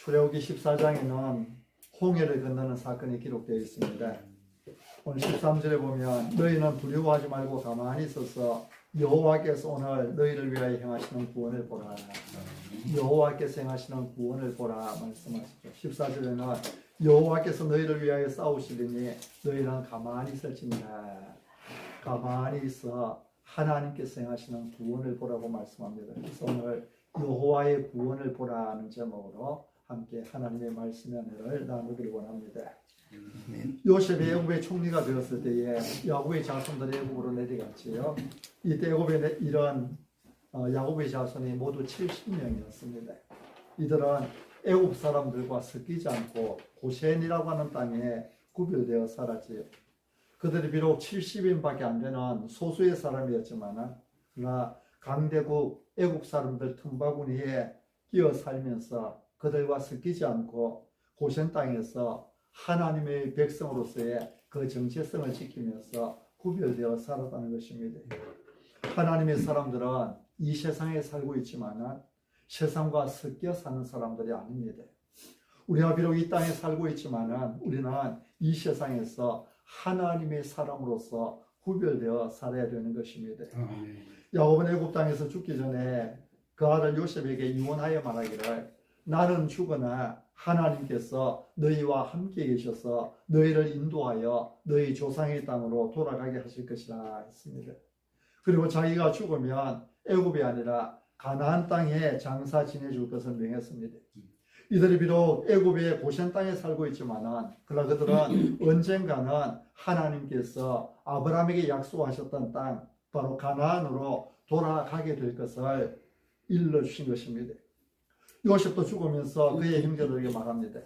출애굽기 14장에는 홍해를 건너는 사건이 기록되어 있습니다. 오늘 13절에 보면 너희는 두려워하지 말고 가만히 있어서 여호와께서 오늘 너희를 위하여 행하시는 구원을 보라. 여호와께서 행하시는 구원을 보라 말씀하시죠. 14절에는 여호와께서 너희를 위하여 싸우시리니 너희는 가만히 있을지니라. 가만히 있어 하나님께서 행하시는 구원을 보라고 말씀합니다. 그래서 오늘 여호와의 구원을 보라는 제목으로 함께 하나님의 말씀의 은혜를 나누기를 원합니다. 요셉이 애굽의 총리가 되었을 때에 야곱의 자손들이 애굽으로 내려갔지요. 이때 애굽에 이런 야곱의 자손이 모두 70명이었습니다. 이들은 애굽 사람들과 섞이지 않고 고센이라고 하는 땅에 구별되어 살았지요. 그들이 비록 70인밖에 안 되는 소수의 사람이었지만 그러나 강대국 애굽 사람들 틈바구니에 끼어 살면서 그들과 섞이지 않고 고센 땅에서 하나님의 백성으로서의 그 정체성을 지키면서 구별되어 살았다는 것입니다. 하나님의 사람들은 이 세상에 살고 있지만 세상과 섞여 사는 사람들이 아닙니다. 우리가 비록 이 땅에 살고 있지만 우리는 이 세상에서 하나님의 사람으로서 구별되어 살아야 되는 것입니다. 야곱은 애굽 땅에서 죽기 전에 그 아들 요셉에게 유언하여 말하기를 나는 죽으나 하나님께서 너희와 함께 계셔서 너희를 인도하여 너희 조상의 땅으로 돌아가게 하실 것이라 했습니다. 그리고 자기가 죽으면 애굽이 아니라 가나안 땅에 장사 지내줄 것을 명했습니다. 이들이 비록 애굽의 고센 땅에 살고 있지만 그러나 그들은 언젠가는 하나님께서 아브라함에게 약속하셨던 땅 바로 가나안으로 돌아가게 될 것을 일러주신 것입니다. 요셉도 죽으면서 그의 형제들에게 말합니다.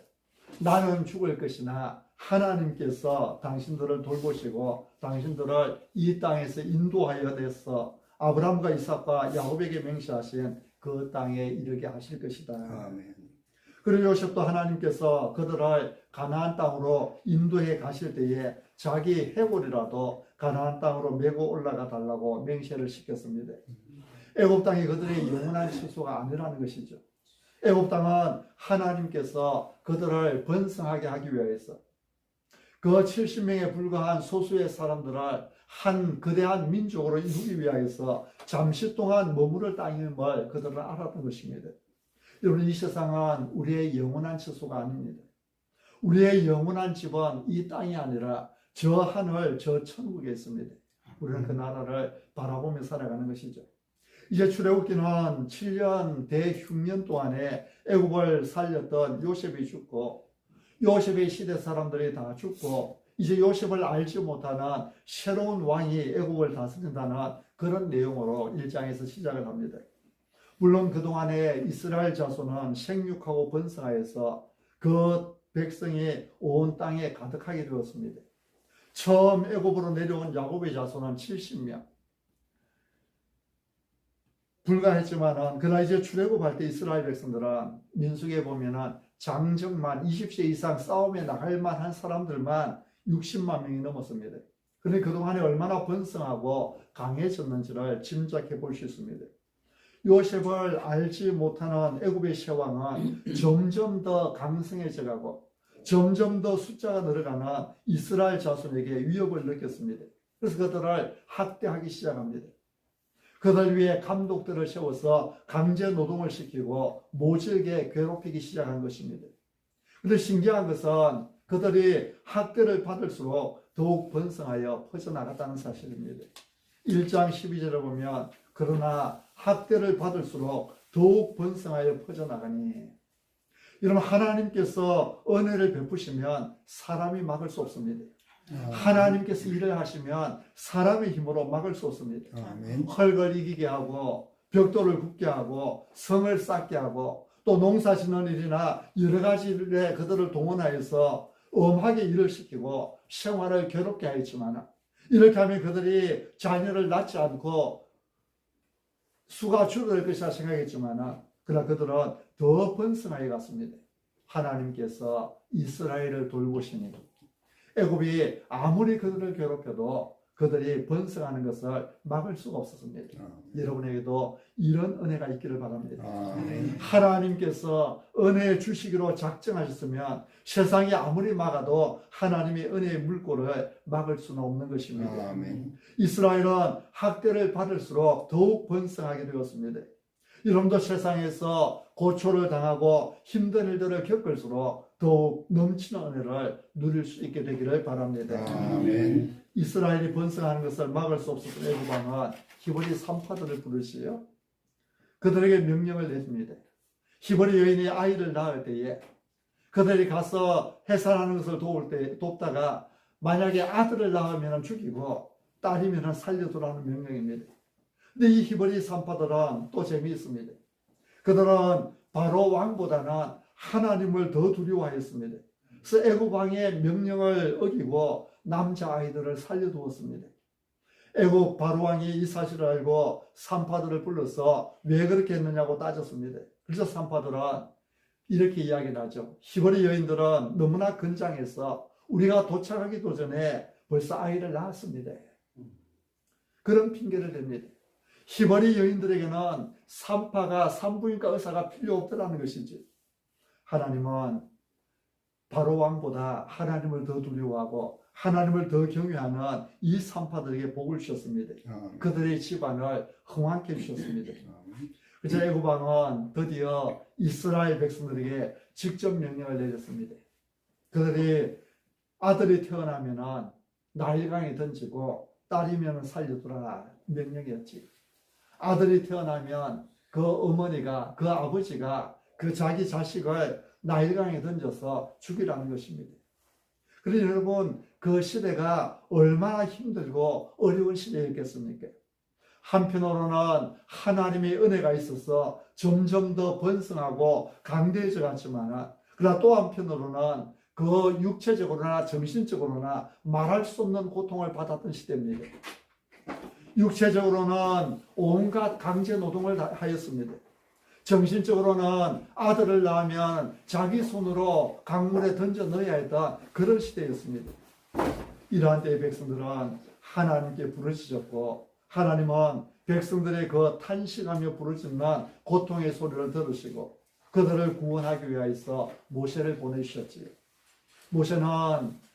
나는 죽을 것이나 하나님께서 당신들을 돌보시고 당신들을 이 땅에서 인도하여 내서 아브라함과 이삭과 야곱에게 맹세하신 그 땅에 이르게 하실 것이다. 아멘. 그리고 요셉도 하나님께서 그들을 가나안 땅으로 인도해 가실 때에 자기 해골이라도 가나안 땅으로 메고 올라가 달라고 맹세를 시켰습니다. 애굽 땅이 그들의 영원한 처소가 아니라는 것이죠. 애굽 땅은 하나님께서 그들을 번성하게 하기 위해서 그 70명에 불과한 소수의 사람들을 한 거대한 민족으로 이루기 위해서 잠시 동안 머무를 땅임을 그들은 알았던 것입니다. 여러분, 이 세상은 우리의 영원한 처소가 아닙니다. 우리의 영원한 집은 이 땅이 아니라 저 하늘, 저 천국에 있습니다. 우리는 그 나라를 바라보며 살아가는 것이죠. 이제 출애굽기는 7년 대흉년 동안에 애굽을 살렸던 요셉이 죽고 요셉의 시대 사람들이 다 죽고 이제 요셉을 알지 못하는 새로운 왕이 애굽을 다스린다는 그런 내용으로 1장에서 시작을 합니다. 물론 그동안에 이스라엘 자손은 생육하고 번성하여서 그 백성이 온 땅에 가득하게 되었습니다. 처음 애굽으로 내려온 야곱의 자손은 70명 불과했지만 그러나 이제 출애굽할 때 이스라엘 백성들은 민수기에 보면은 장정만 20세 이상 싸움에 나갈 만한 사람들만 60만 명이 넘었습니다. 그런데 그동안에 얼마나 번성하고 강해졌는지를 짐작해 볼 수 있습니다. 요셉을 알지 못하는 애굽의 세왕은 점점 더 강성해져 가고 점점 더 숫자가 늘어가는 이스라엘 자손에게 위협을 느꼈습니다. 그래서 그들을 학대하기 시작합니다. 그들 위해 감독들을 세워서 강제 노동을 시키고 모질게 괴롭히기 시작한 것입니다. 그런데 신기한 것은 그들이 학대를 받을수록 더욱 번성하여 퍼져나갔다는 사실입니다. 1장 12절을 보면 그러나 학대를 받을수록 더욱 번성하여 퍼져나가니 여러분, 하나님께서 은혜를 베푸시면 사람이 막을 수 없습니다. 하나님께서 일을 하시면 사람의 힘으로 막을 수 없습니다. 아멘. 헐걸 이기게 하고 벽돌을 굽게 하고 성을 쌓게 하고 또 농사 짓는 일이나 여러 가지 일에 그들을 동원하여서 엄하게 일을 시키고 생활을 괴롭게 하였지만 이렇게 하면 그들이 자녀를 낳지 않고 수가 줄어들 것이라 생각했지만 그러나 그들은 더 번성하여 갔습니다. 하나님께서 이스라엘을 돌보시니 애굽이 아무리 그들을 괴롭혀도 그들이 번성하는 것을 막을 수가 없었습니다. 여러분에게도 이런 은혜가 있기를 바랍니다. 하나님께서 은혜 주시기로 작정하셨으면 세상이 아무리 막아도 하나님의 은혜의 물꼬를 막을 수는 없는 것입니다. 이스라엘은 학대를 받을수록 더욱 번성하게 되었습니다. 여러분도 세상에서 고초를 당하고 힘든 일들을 겪을수록 더욱 넘치는 은혜를 누릴 수 있게 되기를 바랍니다. 아멘. 이스라엘이 번성하는 것을 막을 수 없었던 애굽 왕은 히브리 산파들을 부르시요 그들에게 명령을 내줍니다. 히브리 여인이 아이를 낳을 때에 그들이 가서 해산하는 것을 돕다가 만약에 아들을 낳으면 죽이고 딸이면 살려두라는 명령입니다. 근데 이 히브리 산파들은 또 재미있습니다. 그들은 바로 왕보다는 하나님을 더 두려워하였습니다. 그래서 애굽 왕의 명령을 어기고 남자아이들을 살려두었습니다. 애굽 바로 왕이 이 사실을 알고 산파들을 불러서 왜 그렇게 했느냐고 따졌습니다. 그래서 산파들은 이렇게 이야기를 하죠. 히브리 여인들은 너무나 건장해서 우리가 도착하기도 전에 벌써 아이를 낳았습니다. 그런 핑계를 댑니다. 히브리 여인들에게는 산파가 산부인과 의사가 필요 없더라는 것이지. 하나님은 바로 왕보다 하나님을 더 두려워하고 하나님을 더 경외하는 이 산파들에게 복을 주셨습니다. 그들의 집안을 흥왕케 해주셨습니다. 그래서 애굽 왕은 드디어 이스라엘 백성들에게 직접 명령을 내렸습니다. 그들이 아들이 태어나면 나일강에 던지고 딸이면 살려두라 명령이었지. 아들이 태어나면 그 어머니가, 그 아버지가 그 자기 자식을 나일강에 던져서 죽이라는 것입니다. 그래서 여러분, 그 시대가 얼마나 힘들고 어려운 시대였겠습니까? 한편으로는 하나님의 은혜가 있어서 점점 더 번성하고 강대해져 갔지만, 그러나 또 한편으로는 그 육체적으로나 정신적으로나 말할 수 없는 고통을 받았던 시대입니다. 육체적으로는 온갖 강제 노동을 하였습니다. 정신적으로는 아들을 낳으면 자기 손으로 강물에 던져 넣어야 했던 그런 시대였습니다. 이러한 때의 백성들은 하나님께 부르짖었고, 하나님은 백성들의 그 탄식하며 부르짖는 고통의 소리를 들으시고 그들을 구원하기 위하여서 모세를 보내주셨지요. 모세는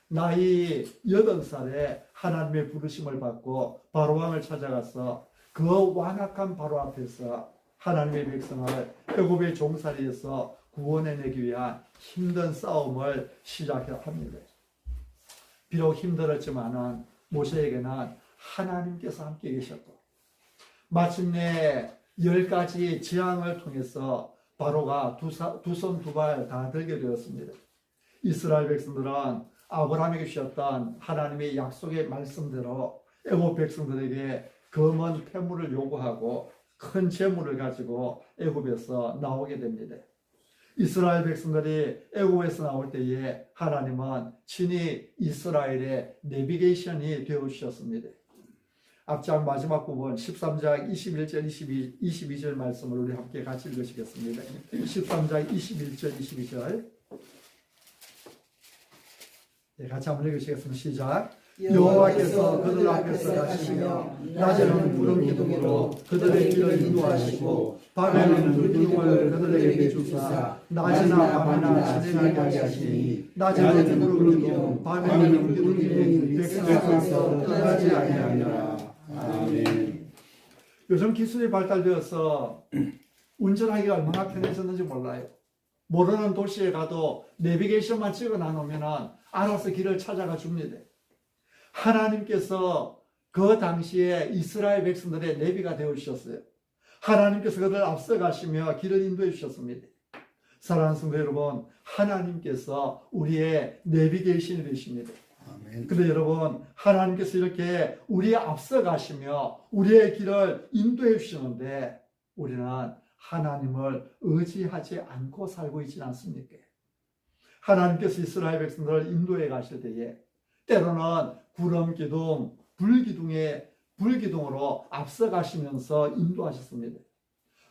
나이 8살에 하나님의 부르심을 받고 바로왕을 찾아가서 그 완악한 바로 앞에서 하나님의 백성을 애굽의 종살이에서 구원해내기 위한 힘든 싸움을 시작합니다. 비록 힘들었지만 모세에게는 하나님께서 함께 계셨고, 마침내 10가지 재앙을 통해서 바로가 두 손 두 발 다 들게 되었습니다. 이스라엘 백성들은 아브라함에게 주셨던 하나님의 약속의 말씀대로 애굽 백성들에게 검은 폐물을 요구하고 큰 재물을 가지고 애굽에서 나오게 됩니다. 이스라엘 백성들이 애굽에서 나올 때에 하나님은 친히 이스라엘의 내비게이션이 되어주셨습니다. 앞장 마지막 부분 13장 21절 22절 말씀을 우리 함께 같이 읽으시겠습니다. 13장 21절 22절 같이 한번 읽으시겠습니다. 시작. 여호와께서 그들 앞에서 가시며 낮에는 구름 기둥으로 그들의 길을 인도하시고 밤에는 불기둥을 그들에게 주사 낮이나 밤이나 진행하게 하시니 낮에는 구름 기둥 밤에는 불기둥 기둥이 백성 앞에서 떠나지 아니하리라. 아멘. 요즘 기술이 발달되어서 운전하기가 얼마나 편해졌는지 몰라요. 모르는 도시에 가도 내비게이션만 찍어 놔놓으면 알아서 길을 찾아가 줍니다. 하나님께서 그 당시에 이스라엘 백성들의 내비가 되어주셨어요. 하나님께서 그들을 앞서가시며 길을 인도해 주셨습니다. 사랑하는 성도 여러분, 하나님께서 우리의 내비게이션이 되십니다. 그런데 여러분, 하나님께서 이렇게 우리의 앞서가시며 우리의 길을 인도해 주시는데 우리는 하나님을 의지하지 않고 살고 있지 않습니까? 하나님께서 이스라엘 백성들을 인도해 가실 때에 때로는 구름 기둥, 불기둥으로 앞서가시면서 인도하셨습니다.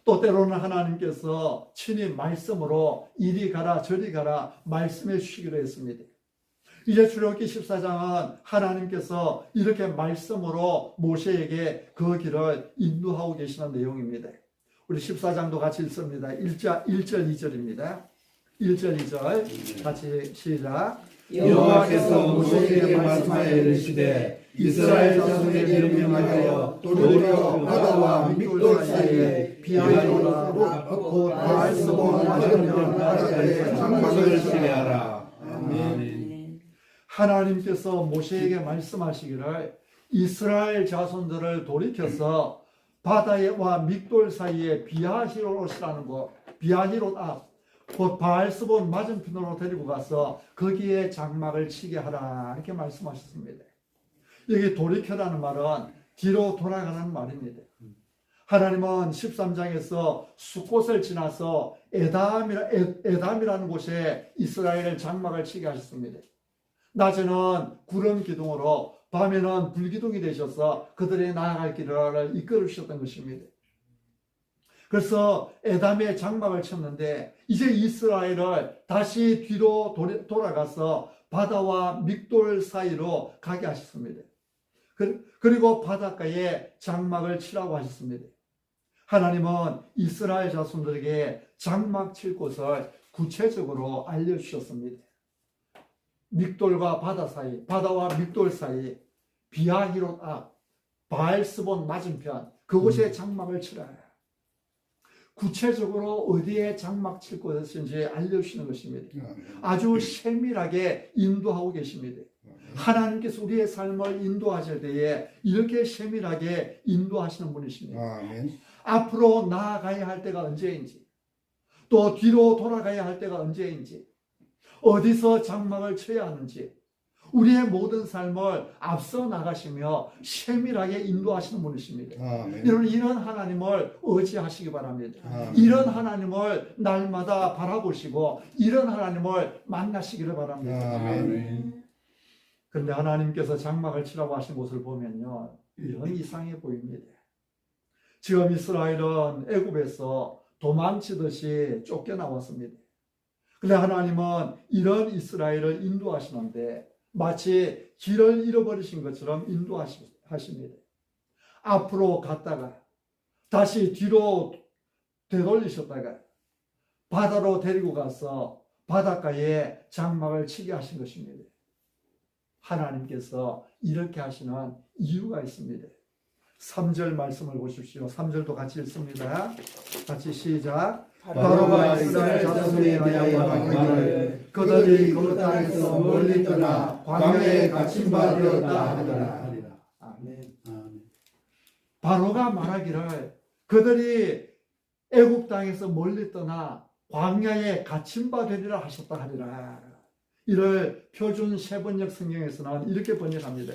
또 때로는 하나님께서 친히 말씀으로 이리 가라 저리 가라 말씀해 주시기로 했습니다. 이제 출애굽기 14장은 하나님께서 이렇게 말씀으로 모세에게 그 길을 인도하고 계시는 내용입니다. 우리 14장도 같이 읽습니다. 1절 2절입니다. 1절 2절 같이 시작. 여호와께서 모세에게 말씀하여 이르시되 이스라엘 자손에게 명령하여 도리어 바다와 믹돌 사이에 비하리로 곧 바알스본 맞은편 바다에 장막을 치게 하라. 아멘. 하나님께서 모세에게 말씀하시기를 이스라엘 자손들을 돌이켜서 바다와 믹돌 사이에 비하히롯이라는 곳, 비하히롯 앞, 곧 바알스본 맞은편으로 데리고 가서 거기에 장막을 치게 하라 이렇게 말씀하셨습니다. 여기 돌이켜라는 말은 뒤로 돌아가는 말입니다. 하나님은 13장에서 숫곳을 지나서 에담이라는 곳에 이스라엘을 장막을 치게 하셨습니다. 낮에는 구름 기둥으로 밤에는 불기둥이 되셔서 그들의 나아갈 길을 이끌어 주셨던 것입니다. 그래서 에담에 장막을 쳤는데 이제 이스라엘을 다시 뒤로 돌아가서 바다와 믹돌 사이로 가게 하셨습니다. 그리고 바닷가에 장막을 치라고 하셨습니다. 하나님은 이스라엘 자손들에게 장막 칠 곳을 구체적으로 알려주셨습니다. 믹돌과 바다 사이, 바다와 믹돌 사이, 비하히롯 앞, 바알스본 맞은편, 그곳에 장막을 치라. 구체적으로 어디에 장막 칠 곳인지 알려주시는 것입니다. 아주 세밀하게 인도하고 계십니다. 하나님께서 우리의 삶을 인도하실 때에 이렇게 세밀하게 인도하시는 분이십니다. 아멘. 앞으로 나아가야 할 때가 언제인지, 또 뒤로 돌아가야 할 때가 언제인지, 어디서 장막을 쳐야 하는지, 우리의 모든 삶을 앞서 나가시며 세밀하게 인도하시는 분이십니다. 아멘. 여러분, 이런 하나님을 의지하시기 바랍니다. 아멘. 이런 하나님을 날마다 바라보시고 이런 하나님을 만나시기를 바랍니다. 아멘. 그런데 하나님께서 장막을 치라고 하신 곳을 보면요, 영 이상해 보입니다. 지금 이스라엘은 애굽에서 도망치듯이 쫓겨나왔습니다. 그런데 하나님은 이런 이스라엘을 인도하시는데 마치 길을 잃어버리신 것처럼 인도하십니다. 앞으로 갔다가 다시 뒤로 되돌리셨다가 바다로 데리고 가서 바닷가에 장막을 치게 하신 것입니다. 하나님께서 이렇게 하시는 이유가 있습니다. 3절 말씀을 보십시오. 3절도 같이 읽습니다. 같이 시작. 바로가 이스라엘 자손에 대하여 말하기를 그들이 그 땅에서 멀리 떠나 광야에 갇힌 바 되었다 하더라. 아멘. 바로가 말하기를 그들이 애굽 땅에서 멀리 떠나 광야에 갇힌 바 되리라 하셨다 하리라. 이를 표준 세번역 성경에서는 이렇게 번역합니다.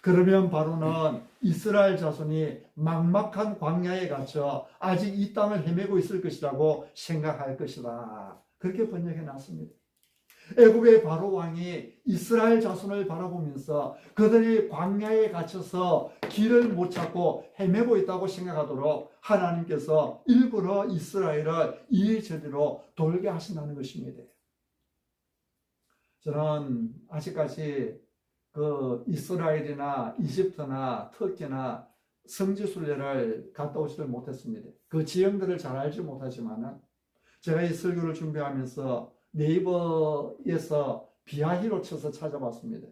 그러면 바로는 이스라엘 자손이 막막한 광야에 갇혀 아직 이 땅을 헤매고 있을 것이라고 생각할 것이다. 그렇게 번역해 놨습니다. 애굽의 바로 왕이 이스라엘 자손을 바라보면서 그들이 광야에 갇혀서 길을 못 찾고 헤매고 있다고 생각하도록 하나님께서 일부러 이스라엘을 이리저리로 돌게 하신다는 것입니다. 저는 아직까지 그 이스라엘이나 이집트나 터키나 성지순례를 갔다 오지를 못했습니다. 그 지형들을 잘 알지 못하지만 제가 이 설교를 준비하면서 네이버에서 비하히로 쳐서 찾아봤습니다.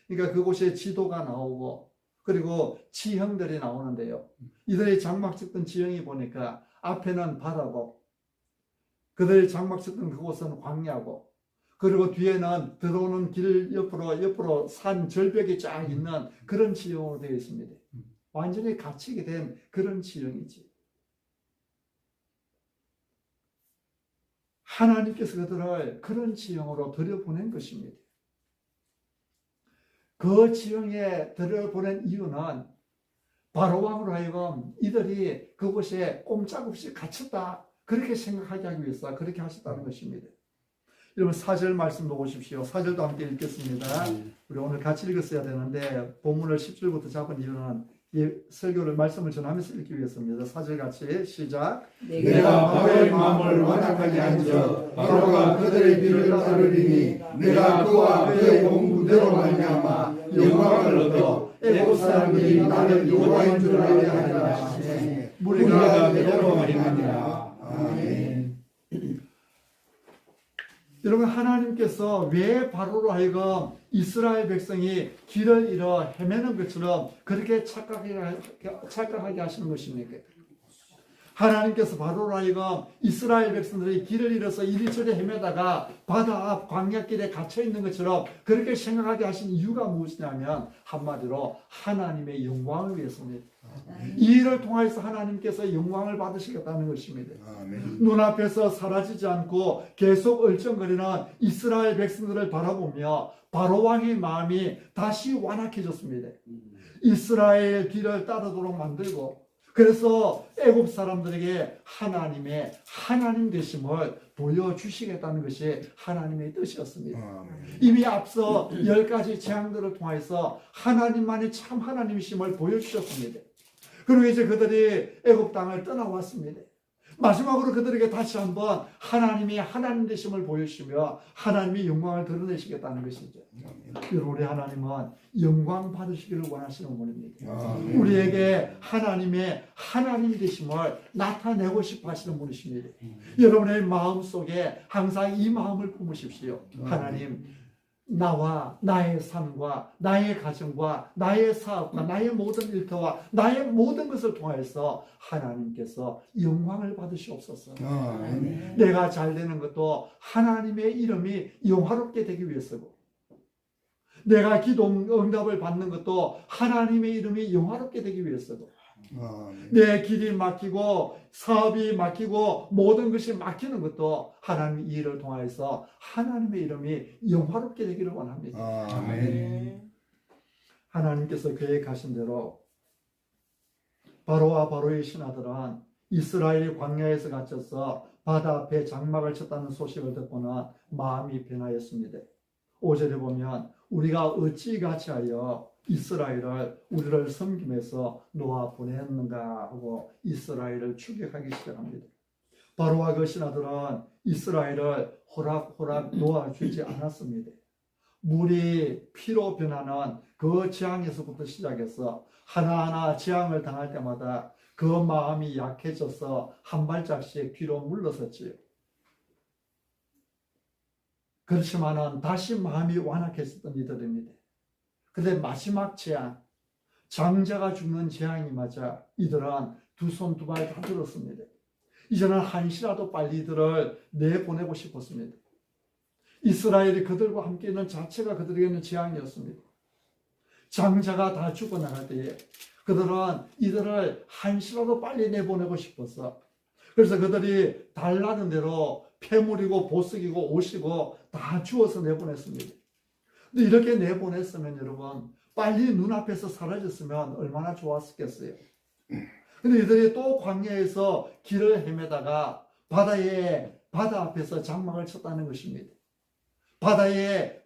그러니까 그곳에 지도가 나오고 그리고 지형들이 나오는데요. 이들이 장막 짓던 지형이 보니까 앞에는 바다고 그들이 장막 짓던 그곳은 광야고 그리고 뒤에는 들어오는 길 옆으로 산 절벽이 쫙 있는 그런 지형으로 되어 있습니다. 완전히 갇히게 된 그런 지형이지. 하나님께서 그들을 그런 지형으로 들여보낸 것입니다. 그 지형에 들여보낸 이유는 바로왕으로 하여금 이들이 그곳에 꼼짝없이 갇혔다 그렇게 생각하게 하기 위해서 그렇게 하셨다는 것입니다. 여러분 4절 말씀도 보십시오. 4절도 함께 읽겠습니다. 우리 오늘 같이 읽었어야 되는데 본문을 10절부터 잡은 이유는 설교를 말씀을 전하면서 읽기 위해서입니다. 4절 같이 시작. 내가 바로의 마음을 완악하게 한즉 바로가 그들의 길을 따르리니 내가 그와 그의 공군대로 말미암아 영광을 얻어 애국 사람들이 나를 여호와인 줄 알게 하리라 하시니 무리가 그대로 말하니라. 아멘. 여러분, 하나님께서 왜 바로로 하여금 이스라엘 백성이 길을 잃어 헤매는 것처럼 그렇게 착각하게 하시는 것입니까? 하나님께서 바로로 하여금 이스라엘 백성들이 길을 잃어서 이리저리 헤매다가 바다 앞 광야길에 갇혀 있는 것처럼 그렇게 생각하게 하신 이유가 무엇이냐면 한마디로 하나님의 영광을 위해서입니다. 이 일을 통해서 하나님께서 영광을 받으시겠다는 것입니다. 아멘. 눈앞에서 사라지지 않고 계속 얼쩡거리는 이스라엘 백성들을 바라보며 바로왕의 마음이 다시 완악해졌습니다. 이스라엘 길을 따르도록 만들고, 그래서 애굽 사람들에게 하나님의 하나님 되심을 보여주시겠다는 것이 하나님의 뜻이었습니다. 이미 앞서 10가지 재앙들을 통해서 하나님만이 참 하나님이심을 보여주셨습니다. 그리고 이제 그들이 애굽 땅을 떠나왔습니다. 마지막으로 그들에게 다시 한번 하나님이 하나님 되심을 보여주시며 하나님의 영광을 드러내시겠다는 것이죠. 우리 하나님은 영광 받으시기를 원하시는 분입니다. 우리에게 하나님의 하나님 되심을 나타내고 싶어 하시는 분이십니다. 여러분의 마음속에 항상 이 마음을 품으십시오. 하나님, 나와 나의 삶과 나의 가정과 나의 사업과 나의 모든 일터와 나의 모든 것을 통해서 하나님께서 영광을 받으시옵소서. 내가 잘 되는 것도 하나님의 이름이 영화롭게 되기 위해서고, 내가 기도 응답을 받는 것도 하나님의 이름이 영화롭게 되기 위해서고, 내 길이 막히고 사업이 막히고 모든 것이 막히는 것도 하나님 이 일을 통해서 하나님의 이름이 영화롭게 되기를 원합니다. 아멘. 하나님께서 계획하신 대로 바로와 바로의 신하들은 이스라엘이 광야에서 갇혀서 바다 앞에 장막을 쳤다는 소식을 듣고는 마음이 변하였습니다. 5절에 보면 우리가 어찌 같이하여 이스라엘을 우리를 섬김에서 놓아 보냈는가 하고 이스라엘을 추격하기 시작합니다. 바로와 그 신하들은 이스라엘을 호락호락 놓아주지 않았습니다. 물이 피로 변하는 그 재앙에서부터 시작해서 하나하나 재앙을 당할 때마다 그 마음이 약해져서 한 발짝씩 뒤로 물러섰지요. 그렇지만은 다시 마음이 완악했었던 이들입니다. 그런데 마지막 재앙, 장자가 죽는 재앙이 맞아 이들은 두 손 두 발 다 들었습니다. 이제는 한시라도 빨리 이들을 내보내고 싶었습니다. 이스라엘이 그들과 함께 있는 자체가 그들에게는 재앙이었습니다. 장자가 다 죽어나갈 때에 그들은 이들을 한시라도 빨리 내보내고 싶어서, 그래서 그들이 달라는 대로 폐물이고 보석이고 옷이고 다 주워서 내보냈습니다. 근데 이렇게 내보냈으면 여러분, 빨리 눈앞에서 사라졌으면 얼마나 좋았겠어요. 근데 이들이 또 광야에서 길을 헤매다가 바다 앞에서 장막을 쳤다는 것입니다. 바다에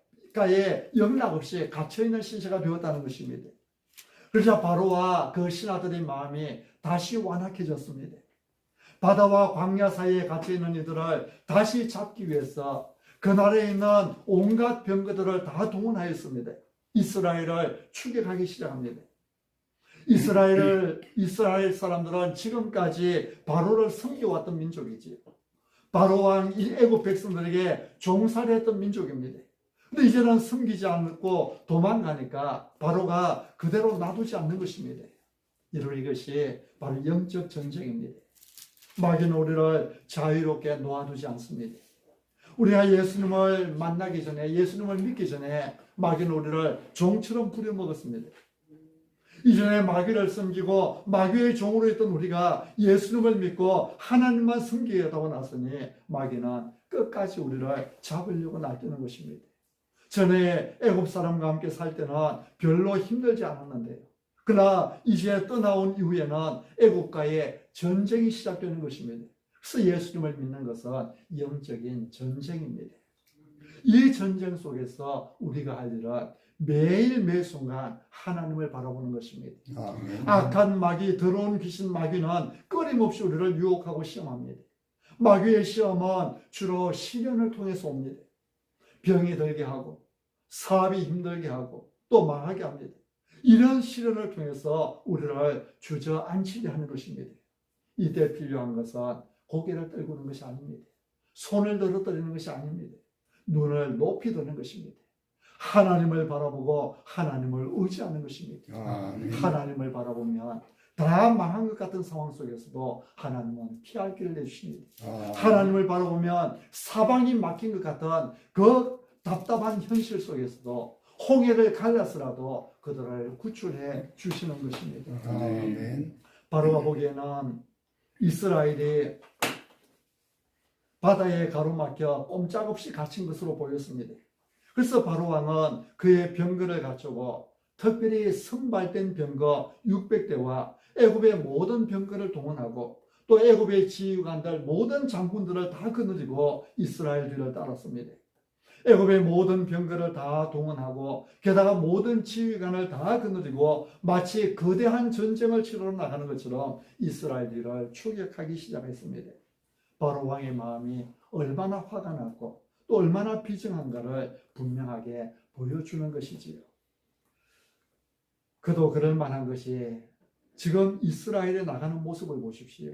영락 없이 갇혀있는 신세가 되었다는 것입니다. 그러자 바로와 그 신하들의 마음이 다시 완악해졌습니다. 바다와 광야 사이에 갇혀있는 이들을 다시 잡기 위해서 그나라에 있는 온갖 병거들을 다 동원하였습니다. 이스라엘을 추격하기 시작합니다. 이스라엘 사람들은 지금까지 바로를 섬겨왔던 민족이지, 바로 왕 애굽 백성들에게 종살이 했던 민족입니다. 근데 이제는 섬기지 않고 도망가니까 바로가 그대로 놔두지 않는 것입니다. 이것이 바로 영적 전쟁입니다. 마귀는 우리를 자유롭게 놓아두지 않습니다. 우리가 예수님을 만나기 전에, 예수님을 믿기 전에 마귀는 우리를 종처럼 부려먹었습니다. 이전에 마귀를 섬기고 마귀의 종으로 있던 우리가 예수님을 믿고 하나님만 섬기겠다고 나서니 마귀는 끝까지 우리를 잡으려고 날뛰는 것입니다. 전에 애굽 사람과 함께 살 때는 별로 힘들지 않았는데요. 그러나 이제 떠나온 이후에는 애굽과의 전쟁이 시작되는 것입니다. 그래서 예수님을 믿는 것은 영적인 전쟁입니다. 이 전쟁 속에서 우리가 할 일은 매일 매순간 하나님을 바라보는 것입니다. 아멘. 악한 마귀, 더러운 귀신 마귀는 끊임없이 우리를 유혹하고 시험합니다. 마귀의 시험은 주로 시련을 통해서 옵니다. 병이 들게 하고 사업이 힘들게 하고 또 망하게 합니다. 이런 시련을 통해서 우리를 주저앉히게 하는 것입니다. 이때 필요한 것은 고개를 떨구는 것이 아닙니다. 손을 늘어뜨리는 것이 아닙니다. 눈을 높이 드는 것입니다. 하나님을 바라보고 하나님을 의지하는 것입니다. 아멘. 하나님을 바라보면 다 망한 것 같은 상황 속에서도 하나님은 피할 길을 내주십니다. 하나님을 바라보면 사방이 막힌 것 같은 그 답답한 현실 속에서도 홍해를 갈라서라도 그들을 구출해 주시는 것입니다. 아멘. 바로가 보기에는 이스라엘이 바다에 가로막혀 꼼짝없이 갇힌 것으로 보였습니다. 그래서 바로 왕은 그의 병거를 갖추고 특별히 선발된 병거 600대와 애굽의 모든 병거를 동원하고 또 애굽의 지휘관들 모든 장군들을 다 거느리고 이스라엘 뒤를 따랐습니다. 애굽의 모든 병거를 다 동원하고 게다가 모든 지휘관을 다 거느리고 마치 거대한 전쟁을 치러 나가는 것처럼 이스라엘 뒤를 추격하기 시작했습니다. 바로 왕의 마음이 얼마나 화가 났고 또 얼마나 비정한가를 분명하게 보여주는 것이지요. 그도 그럴 만한 것이 지금 이스라엘에 나가는 모습을 보십시오.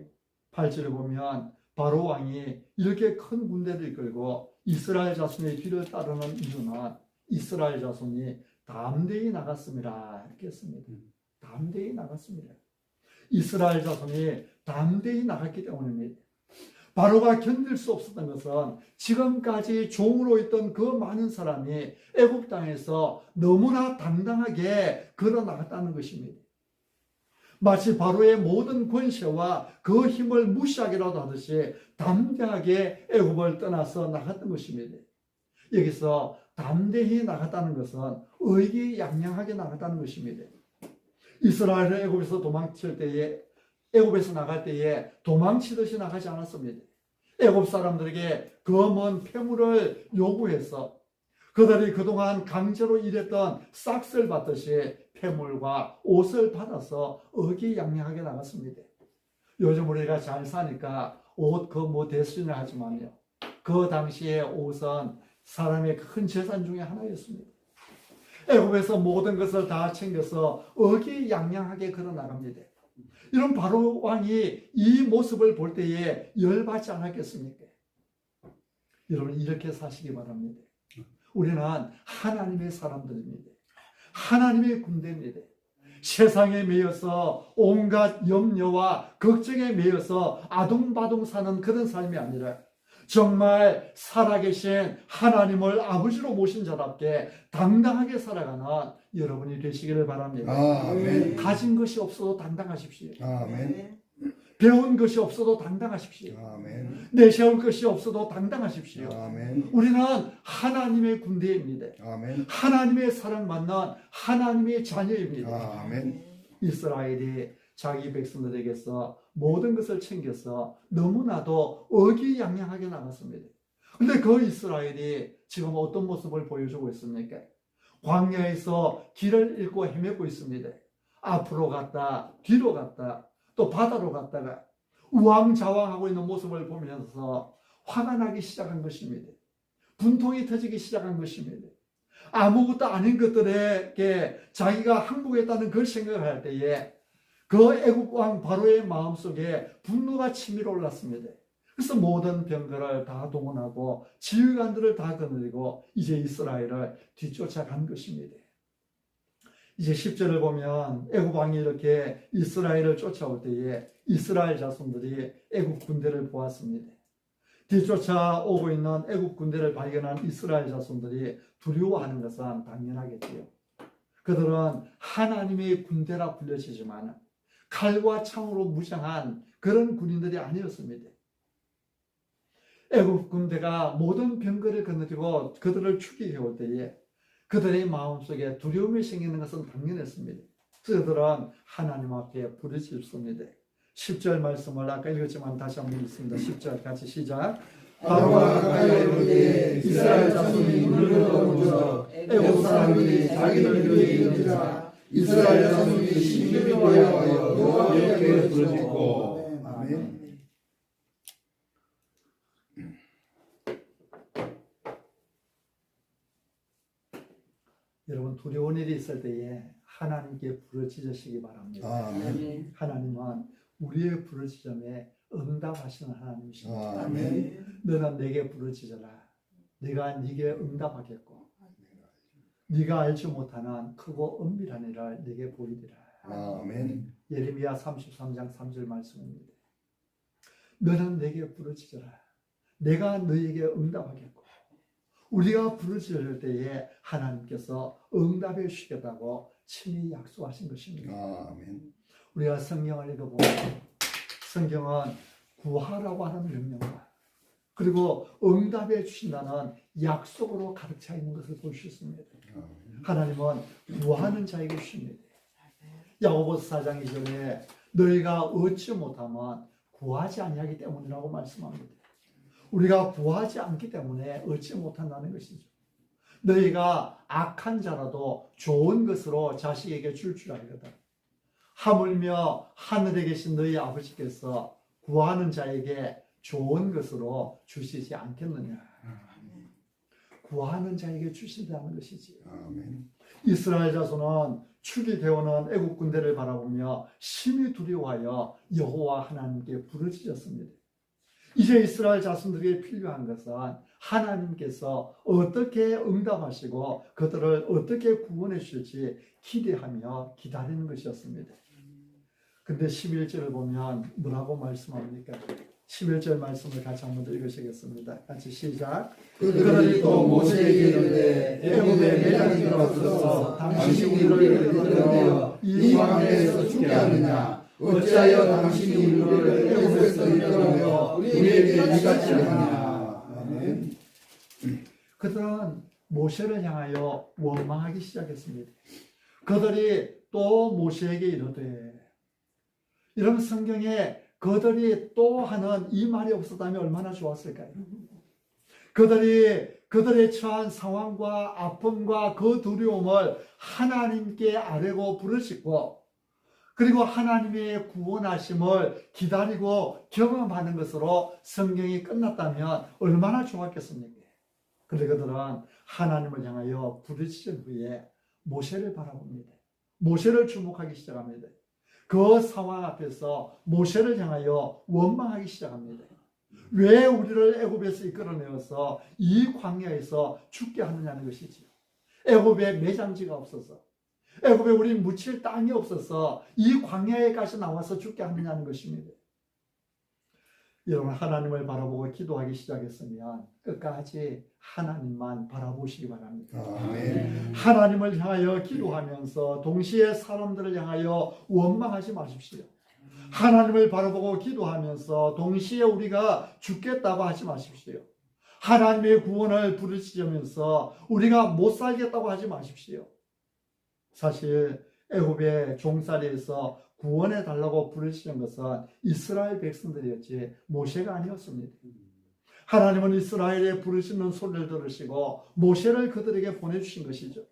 8절에 보면 바로 왕이 이렇게 큰 군대를 이끌고 이스라엘 자손의 뒤를 따르는 이유는 이스라엘 자손이 담대히 나갔습니다. 이렇게 했습니다. 담대히 나갔습니다. 이스라엘 자손이 담대히 나갔기 때문입니다. 바로가 견딜 수 없었던 것은 지금까지 종으로 있던 그 많은 사람이 애굽 땅에서 너무나 당당하게 걸어 나갔다는 것입니다. 마치 바로의 모든 권세와 그 힘을 무시하기라도 하듯이 담대하게 애굽을 떠나서 나갔던 것입니다. 여기서 담대히 나갔다는 것은 의기양양하게 나갔다는 것입니다. 이스라엘은 애굽에서 나갈 때에 도망치듯이 나가지 않았습니다. 애굽 사람들에게 그 먼 폐물을 요구해서 그들이 그동안 강제로 일했던 싹쓸 받듯이 폐물과 옷을 받아서 의기양양하게 나갔습니다. 요즘 우리가 잘 사니까 옷 대수냐 하지만요. 그 당시에 옷은 사람의 큰 재산 중에 하나였습니다. 애굽에서 모든 것을 다 챙겨서 의기양양하게 걸어 나갑니다. 이런 바로 왕이 이 모습을 볼 때에 열받지 않았겠습니까? 여러분 이렇게 사시기 바랍니다. 우리는 하나님의 사람들입니다. 하나님의 군대입니다. 세상에 매여서 온갖 염려와 걱정에 매여서 아둥바둥 사는 그런 삶이 아니라 정말 살아계신 하나님을 아버지로 모신 자답게 당당하게 살아가는 여러분이 되시기를 바랍니다. 아멘. 가진 것이 없어도 당당하십시오. 아멘. 배운 것이 없어도 당당하십시오. 아멘. 내세울 것이 없어도 당당하십시오. 아멘. 우리는 하나님의 군대입니다. 아멘. 하나님의 사랑받는 하나님의 자녀입니다. 아멘. 이스라엘이 자기 백성들에게서 모든 것을 챙겨서 너무나도 의기양양하게 나갔습니다. 그런데 그 이스라엘이 지금 어떤 모습을 보여주고 있습니까? 광야에서 길을 잃고 헤매고 있습니다. 앞으로 갔다 뒤로 갔다 또 바다로 갔다가 우왕좌왕하고 있는 모습을 보면서 화가 나기 시작한 것입니다. 분통이 터지기 시작한 것입니다. 아무것도 아닌 것들에게 자기가 항복했다는 그 생각을 할 때에 그 애국 왕 바로의 마음속에 분노가 치밀어 올랐습니다. 그래서 모든 병거를 다 동원하고 지휘관들을 다 거느리고 이제 이스라엘을 뒤쫓아간 것입니다. 이제 10절을 보면 애국 왕이 이렇게 이스라엘을 쫓아올 때에 이스라엘 자손들이 애국 군대를 보았습니다. 뒤쫓아오고 있는 애국 군대를 발견한 이스라엘 자손들이 두려워하는 것은 당연하겠지요. 그들은 하나님의 군대라 불려지지만 칼과 창으로 무장한 그런 군인들이 아니었습니다. 애국 군대가 모든 병거를 거느리고 그들을 추격해 올 때에 그들의 마음속에 두려움이 생기는 것은 당연했습니다. 그래서 그들은 하나님 앞에 부르짖습니다. 10절 말씀을 아까 읽었지만 다시 한번 읽습니다. 10절 같이 시작. 바로가 가까이 오되 이스라엘 자손이 물을 넘어져 애국 사람들이 자기를 위해 일으키자 이스라엘 자손이 심히 노여하여 여호와께 부르짖고. 아멘. 여러분 두려운 일이 있을 때에 하나님께 부르짖으시기 바랍니다. 아멘. 하나님은 우리의 부르짖음에 응답하시는 하나님이십니다. 아멘. 너는 내게 부르짖어라. 내가 네게 응답하겠고 네가 알지 못하는 크고 은밀한 일을 네게 보이리라. 아멘. 예레미야 33장 3절 말씀입니다. 너는 내게 부르짖어라. 내가 너에게 응답하겠고 우리가 부르짖을 때에 하나님께서 응답해 주시겠다고 친히 약속하신 것입니다. 아멘. 우리가 성경을 읽어보면 성경은 구하라고 하는 명령과 그리고 응답해 주신다는 약속으로 가득 차 있는 것을 볼 수 있습니다. 하나님은 구하는 자에게 주십니다. 야고보서 4장 2절에 너희가 얻지 못하면 구하지 아니하기 때문이라고 말씀합니다. 우리가 구하지 않기 때문에 얻지 못한다는 것이죠. 너희가 악한 자라도 좋은 것으로 자식에게 줄 알거든. 하물며 하늘에 계신 너희 아버지께서 구하는 자에게 좋은 것으로 주시지 않겠느냐. 구하는 자에게 주신다는 것이지요. 아멘. 이스라엘 자손은 출기되어오는 애국 군대를 바라보며 심히 두려워하여 여호와 하나님께 부르짖었습니다. 이제 이스라엘 자손들에게 필요한 것은 하나님께서 어떻게 응답하시고 그들을 어떻게 구원해 주실지 기대하며 기다리는 것이었습니다. 근데 11절을 보면 뭐라고 말씀합니까? 11절 말씀을 같이 한번 더 읽으시겠습니다. 같이 시작. 그들이 또 모세에게 이르되 애굽에 매장이 들어서 당신이 우리를 이끌어내어 이 광야에서 죽게 하느냐 어찌하여 당신이 우리를 애굽에서 이끌어내어 우리에게 이같이 하느냐. 아멘. 그들은 모세를 향하여 원망하기 시작했습니다. 그들이 또 모세에게 이르되 이런 성경에 그들이 또 하는 이 말이 없었다면 얼마나 좋았을까요? 그들의 처한 상황과 아픔과 그 두려움을 하나님께 아뢰고 부르짖고 그리고 하나님의 구원하심을 기다리고 경험하는 것으로 성경이 끝났다면 얼마나 좋았겠습니까? 그런데 그들은 하나님을 향하여 부르짖은 후에 모세를 바라봅니다. 모세를 주목하기 시작합니다. 그 상황 앞에서 모세를 향하여 원망하기 시작합니다. 왜 우리를 애굽에서 이끌어내어서 이 광야에서 죽게 하느냐는 것이지요. 애굽에 매장지가 없어서 애굽에 우리 묻힐 땅이 없어서 이 광야에까지 나와서 죽게 하느냐는 것입니다. 여러분 하나님을 바라보고 기도하기 시작했으면 끝까지 하나님만 바라보시기 바랍니다. 아멘. 하나님을 향하여 기도하면서 동시에 사람들을 향하여 원망하지 마십시오. 하나님을 바라보고 기도하면서 동시에 우리가 죽겠다고 하지 마십시오. 하나님의 구원을 부르짖으면서 우리가 못 살겠다고 하지 마십시오. 사실 애굽의 종살이에서 구원해 달라고 부르시는 것은 이스라엘 백성들이었지 모세가 아니었습니다. 하나님은 이스라엘의 부르시는 소리를 들으시고 모세를 그들에게 보내주신 것이죠.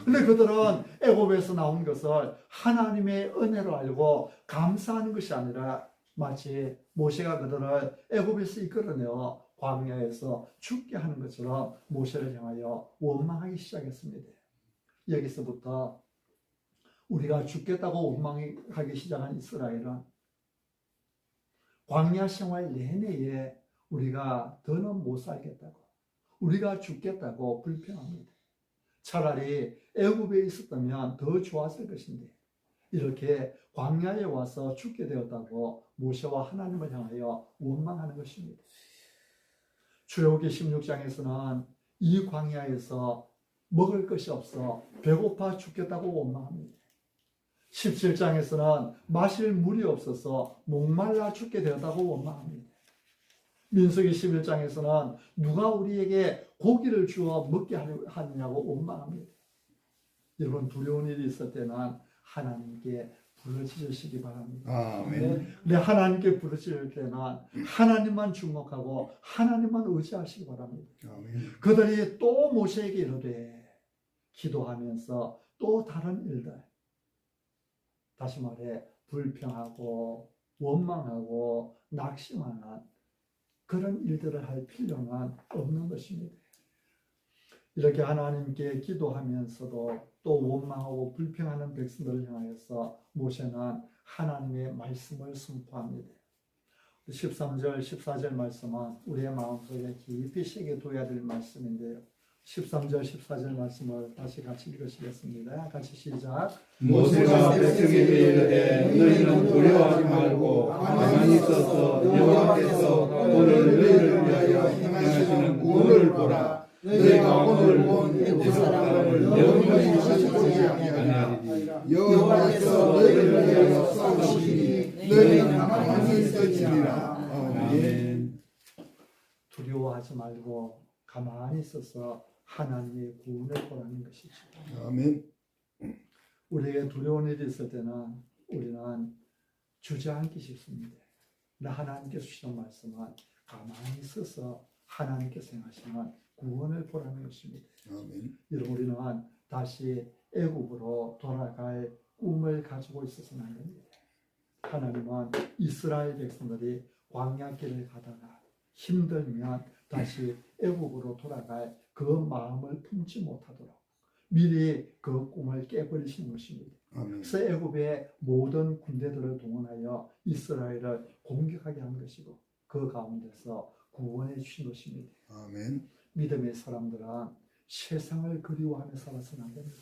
그런데 그들은 애굽에서 나온 것을 하나님의 은혜로 알고 감사하는 것이 아니라 마치 모세가 그들을 애굽에서 이끌어내어 광야에서 죽게 하는 것처럼 모세를 향하여 원망하기 시작했습니다. 여기서부터 우리가 죽겠다고 원망하기 시작한 이스라엘은 광야 생활 내내에 우리가 더는 못 살겠다고 우리가 죽겠다고 불평합니다. 차라리 애굽에 있었다면 더 좋았을 것인데 이렇게 광야에 와서 죽게 되었다고 모세와 하나님을 향하여 원망하는 것입니다. 출애굽기 16장에서는 이 광야에서 먹을 것이 없어 배고파 죽겠다고 원망합니다. 17장에서는 마실 물이 없어서 목말라 죽게 되었다고 원망합니다. 민수기 11장에서는 누가 우리에게 고기를 주어 먹게 하느냐고 원망합니다. 여러분 두려운 일이 있을 때는 하나님께 부르짖으시기 바랍니다. 아멘. 근데 하나님께 부르짖을 때는 하나님만 주목하고 하나님만 의지하시기 바랍니다. 아멘. 그들이 또 모세에게 이르되 기도하면서 또 다른 일들, 다시 말해 불평하고 원망하고 낙심하는 그런 일들을 할 필요는 없는 것입니다. 이렇게 하나님께 기도하면서도 또 원망하고 불평하는 백성들을 향하여서 모세는 하나님의 말씀을 선포합니다. 13절, 14절 말씀은 우리의 마음속에 깊이 새겨둬야 될 말씀인데요. 13절, 14절 말씀을 다시 같이 읽으시겠습니다. 같이 시작. 모세가 백성에게 이르되 너희는 두려워하지 말고 가만히 있어서 여호와께서 오늘 너희를 위하여 행하시는 구원을 보라. 너희가 오늘 본 애굽 사람을 영원히 하시지 아니하리라. 여호와께서 너희를 위하여 싸우시니 너희는 가만히 있을지니라. 아멘. 두려워하지 말고 가만히 있어서 하나님의 구원을 보라는 것이죠. 아멘. 우리에게 두려운 일이 있을 때는 우리는 주저앉기 쉽습니다. 그러나 하나님께서 주시는 말씀은 가만히 있어서 하나님께서 행하시는 구원을 보라는 것입니다. 아멘. 여러분, 우리는 다시 애굽으로 돌아갈 꿈을 가지고 있어서는 안 됩니다. 하나님은 이스라엘 백성들이 광야길을 가다가 힘들면 다시 애굽으로 돌아갈 그 마음을 품지 못하도록 미리 그 꿈을 깨버리시는 것입니다. 아멘. 그래서 애굽의 모든 군대들을 동원하여 이스라엘을 공격하게 한 것이고 그 가운데서 구원해 주신 것입니다. 아멘. 믿음의 사람들은 세상을 그리워하며 살아서는 안 됩니다.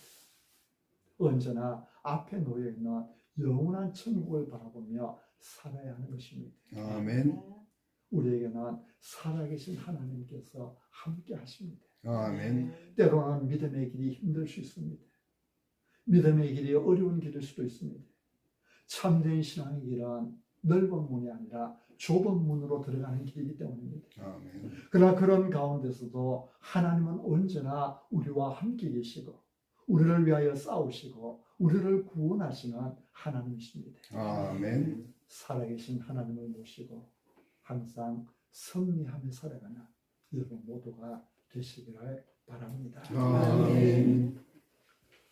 언제나 앞에 놓여있는 영원한 천국을 바라보며 살아야 하는 것입니다. 아멘. 우리에게는 살아계신 하나님께서 함께 하십니다. 아멘. 때로는 믿음의 길이 힘들 수 있습니다. 믿음의 길이 어려운 길일 수도 있습니다. 참된 신앙의 길은 넓은 문이 아니라 좁은 문으로 들어가는 길이기 때문입니다. 아멘. 그러나 그런 가운데서도 하나님은 언제나 우리와 함께 계시고 우리를 위하여 싸우시고 우리를 구원하시는 하나님이십니다. 아멘. 살아계신 하나님을 모시고 항상 승리하며 살아가는 여러분 모두가 되시기를 바랍니다. 아멘.